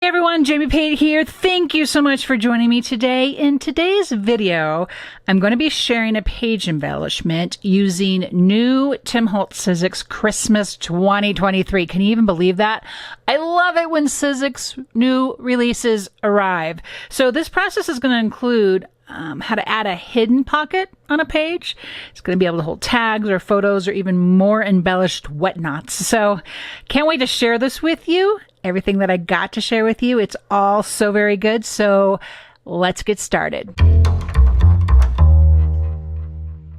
Hey everyone, Jamie Pate here. Thank you so much for joining me today. In today's video, I'm going to be sharing a page embellishment using new Tim Holtz Sizzix Christmas 2023. Can you even believe that? I love it when Sizzix new releases arrive. So this process is going to include how to add a hidden pocket on a page. It's going to be able to hold tags or photos or even more embellished whatnots. So can't wait to share this with you. Everything that I got to share with you, it's all so very good. So let's get started.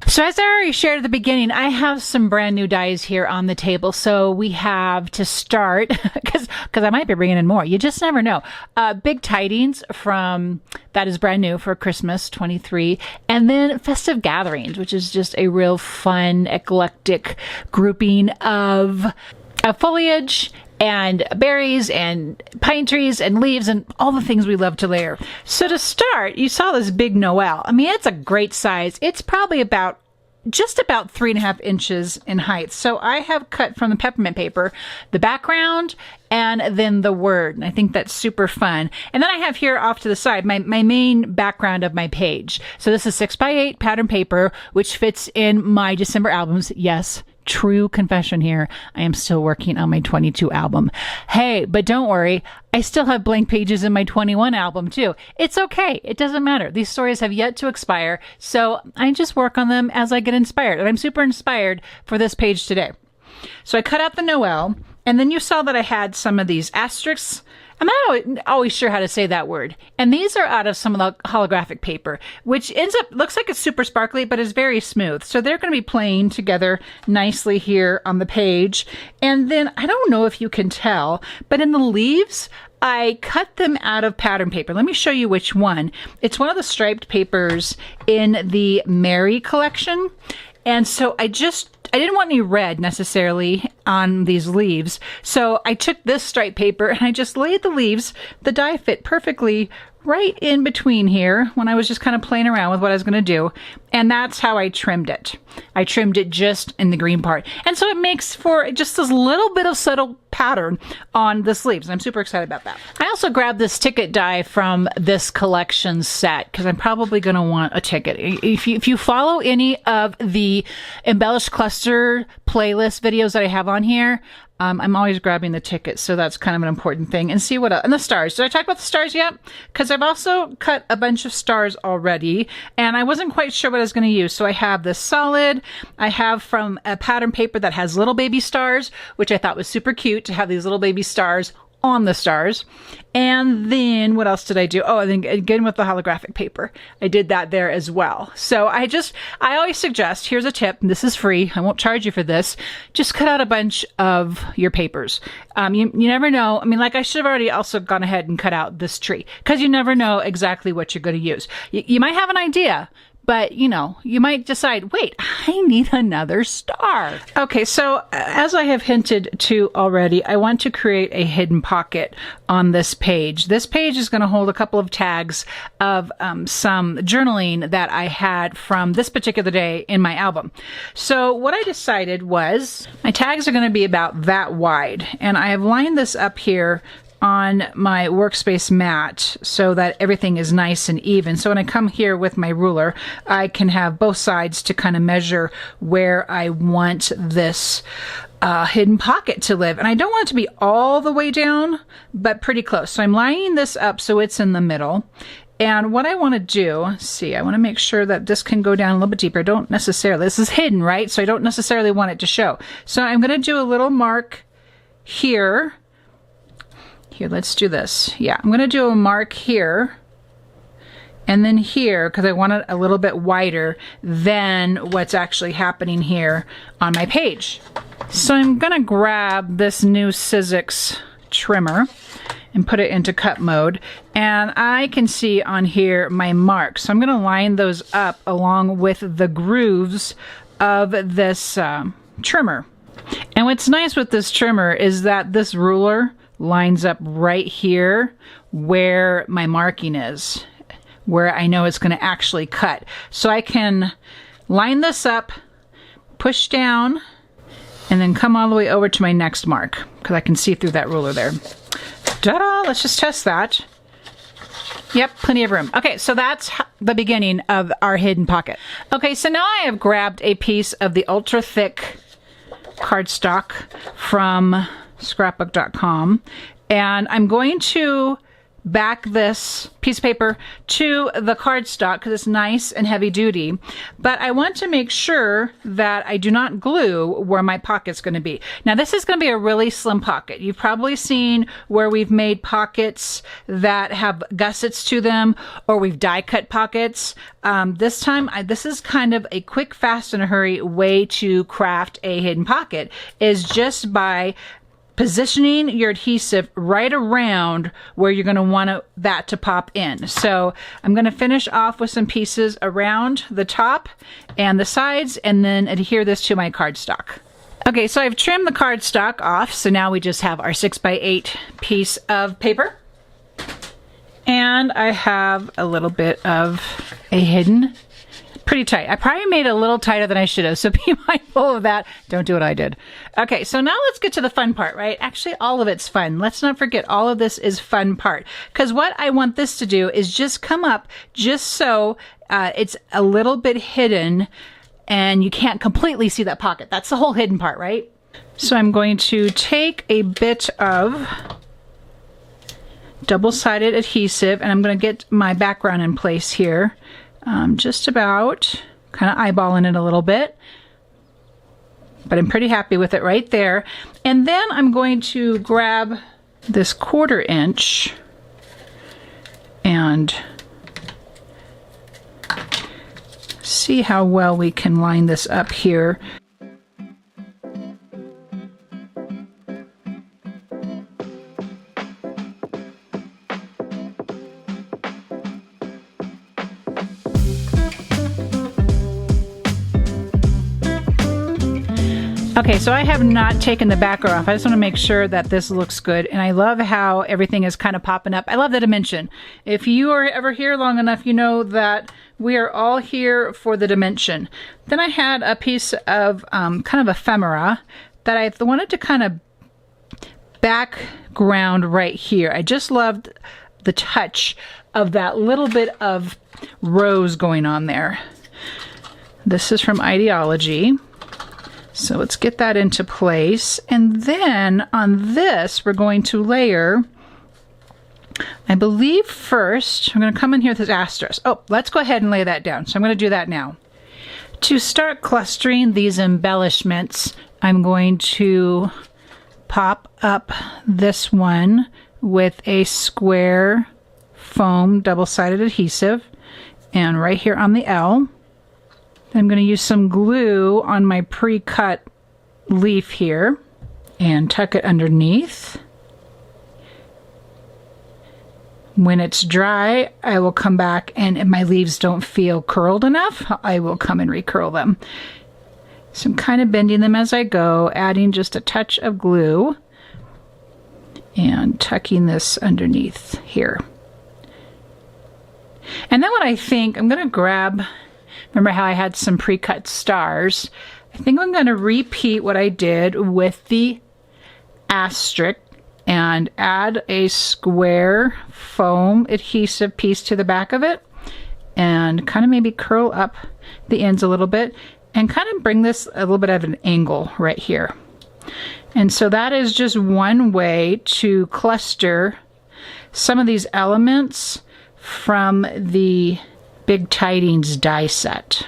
So as I already shared at the beginning, I have some brand new dies here on the table. So we have to start, because I might be bringing in more. You just never know. Big Tidings that is brand new for Christmas 23. And then Festive Gatherings, which is just a real fun, eclectic grouping of foliage and berries and pine trees and leaves and all the things we love to layer. So to start, you saw this big Noel. I mean, it's a great size. It's probably just about 3.5 inches in height. So I have cut from the peppermint paper the background and then the word. And I think that's super fun. And then I have here off to the side my main background of my page. So this is 6x8 pattern paper, which fits in my December albums. Yes, true confession here. I am still working on my 22 album. Hey, but don't worry. I still have blank pages in my 21 album too. It's okay. It doesn't matter. These stories have yet to expire. So I just work on them as I get inspired. And I'm super inspired for this page today. So I cut out the Noel, and then you saw that I had some of these asterisks. I'm not always sure how to say that word. And these are out of some of the holographic paper, which looks like it's super sparkly, but is very smooth. So they're going to be playing together nicely here on the page. And then I don't know if you can tell, but in the leaves, I cut them out of pattern paper. Let me show you which one. It's one of the striped papers in the Mary collection. And so I didn't want any red necessarily on these leaves. So I took this striped paper and I just laid the leaves. The die fit perfectly right in between here when I was just kind of playing around with what I was going to do. And that's how I trimmed it. I trimmed it just in the green part. And so it makes for just this little bit of subtle pattern on the sleeves. I'm super excited about that. I also grabbed this ticket die from this collection set because I'm probably going to want a ticket. If you follow any of the Embellished Cluster playlist videos that I have on here, I'm always grabbing the tickets, so that's kind of an important thing. And see what else. And the stars. Did I talk about the stars yet? Because I've also cut a bunch of stars already, and I wasn't quite sure what I was going to use. So I have this solid. I have from a pattern paper that has little baby stars, which I thought was super cute to have these little baby stars on the stars. And then what else did I do? Oh, and then again with the holographic paper, I did that there as well. So I always suggest, here's a tip, this is free, I won't charge you for this, just cut out a bunch of your papers. You never know. I mean, like I should have already also gone ahead and cut out this tree because you never know exactly what you're going to use. You might have an idea, but, you might decide, wait, I need another star. Okay, so as I have hinted to already, I want to create a hidden pocket on this page. This page is going to hold a couple of tags of some journaling that I had from this particular day in my album. So what I decided was my tags are going to be about that wide. And I have lined this up here on my workspace mat so that everything is nice and even. So when I come here with my ruler, I can have both sides to kind of measure where I want this hidden pocket to live. And I don't want it to be all the way down, but pretty close. So I'm lining this up so it's in the middle. And what I want to do, I want to make sure that this can go down a little bit deeper. This is hidden, right? So I don't necessarily want it to show. So I'm going to do a little mark here. Here, let's do this. Yeah, I'm going to do a mark here and then here because I want it a little bit wider than what's actually happening here on my page. So I'm going to grab this new Sizzix trimmer and put it into cut mode. And I can see on here my marks. So I'm going to line those up along with the grooves of this trimmer. And what's nice with this trimmer is that this ruler lines up right here where my marking is, where I know it's going to actually cut. So I can line this up, push down, and then come all the way over to my next mark because I can see through that ruler there. Ta-da! Let's just test that. Yep, plenty of room. Okay, so that's the beginning of our hidden pocket. Okay, so now I have grabbed a piece of the ultra thick cardstock from ScrapbookCom, and I'm going to back this piece of paper to the cardstock because it's nice and heavy duty, but I want to make sure that I do not glue where my pocket's going to be. Now this is going to be a really slim pocket. You've probably seen where we've made pockets that have gussets to them, or we've die cut pockets. This time, this is kind of a quick, fast, and a hurry way to craft a hidden pocket, is just by positioning your adhesive right around where you're going to want that to pop in. So I'm going to finish off with some pieces around the top and the sides, and then adhere this to my cardstock. Okay, so I've trimmed the cardstock off, so now we just have our 6x8 piece of paper. And I have a little bit of a hidden, pretty tight. I probably made it a little tighter than I should have, so be mindful of that. Don't do what I did. Okay, so now let's get to the fun part, right? Actually, all of it's fun. Let's not forget, all of this is fun part. Because what I want this to do is just come up just so it's a little bit hidden and you can't completely see that pocket. That's the whole hidden part, right? So I'm going to take a bit of double-sided adhesive, and I'm going to get my background in place here. Just about kind of eyeballing it a little bit, but I'm pretty happy with it right there. And then I'm going to grab this 1/4 inch and see how well we can line this up here. Okay, so I have not taken the backer off. I just want to make sure that this looks good. And I love how everything is kind of popping up. I love the dimension. If you are ever here long enough, you know that we are all here for the dimension. Then I had a piece of kind of ephemera that I wanted to kind of background right here. I just loved the touch of that little bit of rose going on there. This is from Ideology. So let's get that into place. And then on this, we're going to layer, I believe first, I'm going to come in here with this asterisk. Oh, let's go ahead and lay that down. So I'm going to do that now. To start clustering these embellishments, I'm going to pop up this one with a square foam double-sided adhesive, and right here on the L. I'm going to use some glue on my pre-cut leaf here and tuck it underneath. When it's dry, I will come back, and if my leaves don't feel curled enough, I will come and recurl them. So I'm kind of bending them as I go, adding just a touch of glue and tucking this underneath here. And then what I think, I'm going to grab, remember how I had some pre-cut stars? I think I'm going to repeat what I did with the asterisk and add a square foam adhesive piece to the back of it, and kind of maybe curl up the ends a little bit and kind of bring this a little bit of an angle right here. And so that is just one way to cluster some of these elements from the Big Tidings die set.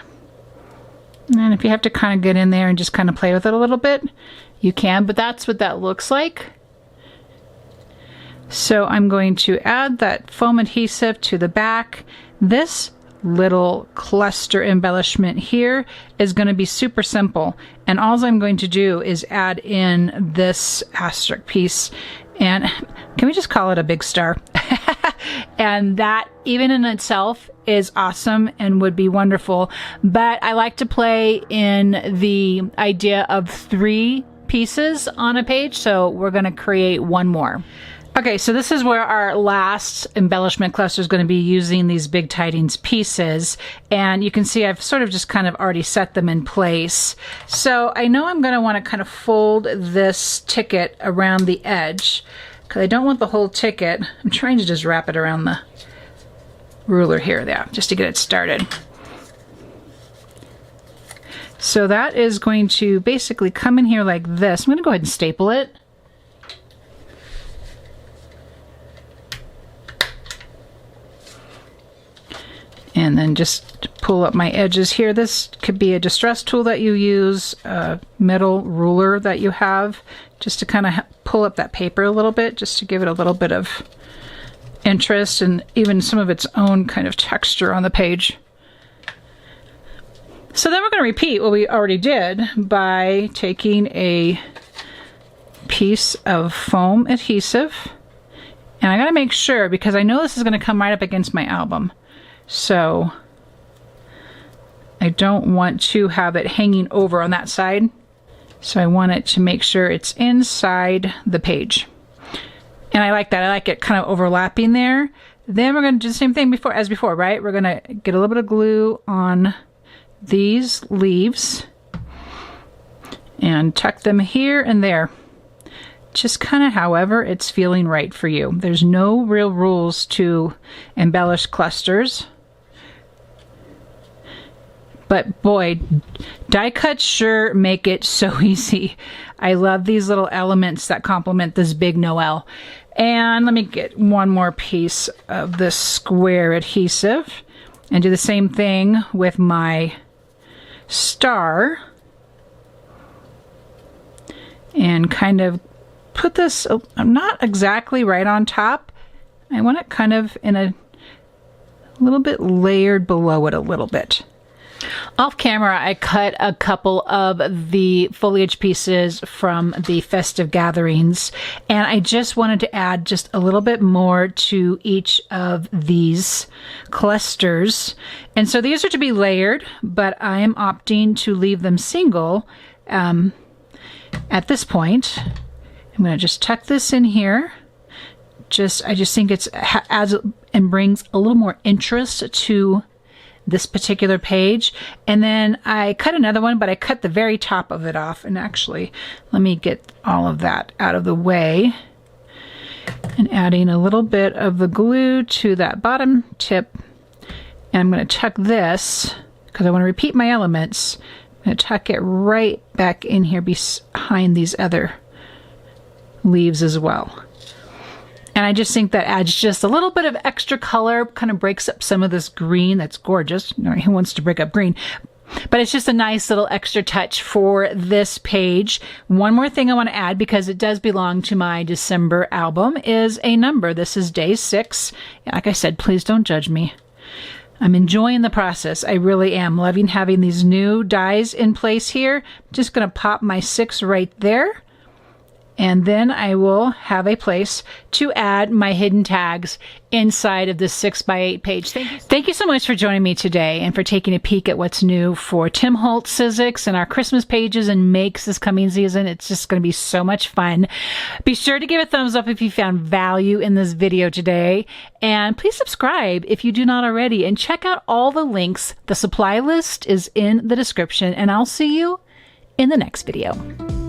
And if you have to kind of get in there and just kind of play with it a little bit, you can, but that's what that looks like. So I'm going to add that foam adhesive to the back. This little cluster embellishment here is going to be super simple, and all I'm going to do is add in this asterisk piece, and can we just call it a big star? And that even in itself is awesome and would be wonderful, but I like to play in the idea of 3 pieces on a page, so we're going to create one more. Okay, so this is where our last embellishment cluster is going to be using these Big Tidings pieces, and you can see I've sort of just kind of already set them in place. So I know I'm going to want to kind of fold this ticket around the edge. because I don't want the whole ticket. I'm trying to just wrap it around the ruler here, just to get it started. So that is going to basically come in here like this. I'm going to go ahead and staple it. And then just pull up my edges here. This could be a distress tool that you use, a metal ruler that you have, just to kind of pull up that paper a little bit, just to give it a little bit of interest and even some of its own kind of texture on the page. So then we're going to repeat what we already did by taking a piece of foam adhesive. And I got to make sure, because I know this is going to come right up against my album. So I don't want to have it hanging over on that side. So I want it to make sure it's inside the page. And I like that. I like it kind of overlapping there. Then we're going to do the same thing as before, right? We're going to get a little bit of glue on these leaves and tuck them here and there. Just kind of however it's feeling right for you. There's no real rules to embellish clusters. But boy, die cuts sure make it so easy. I love these little elements that complement this big Noel. And let me get one more piece of this square adhesive and do the same thing with my star. And kind of put this, not exactly right on top. I want it kind of in a little bit layered below it a little bit. Off camera, I cut a couple of the foliage pieces from the festive gatherings, and I just wanted to add just a little bit more to each of these clusters. And so these are to be layered, but I am opting to leave them single at this point. I'm going to just tuck this in here. I just think it adds and brings a little more interest to this particular page. And then I cut another one, but I cut the very top of it off. And actually, let me get all of that out of the way. And adding a little bit of the glue to that bottom tip. And I'm going to tuck this, because I want to repeat my elements. I'm going to tuck it right back in here behind these other leaves as well. And I just think that adds just a little bit of extra color, kind of breaks up some of this green that's gorgeous. Who wants to break up green? But it's just a nice little extra touch for this page. One more thing I want to add, because it does belong to my December album, is a number. This is day 6. Like I said, please don't judge me. I'm enjoying the process. I really am loving having these new dies in place here. I'm just going to pop my 6 right there. And then I will have a place to add my hidden tags inside of this 6x8 page. Thank you so much for joining me today and for taking a peek at what's new for Tim Holtz Sizzix and our Christmas pages and makes this coming season. It's just going to be so much fun. Be sure to give a thumbs up if you found value in this video today. And please subscribe if you do not already. And check out all the links. The supply list is in the description. And I'll see you in the next video.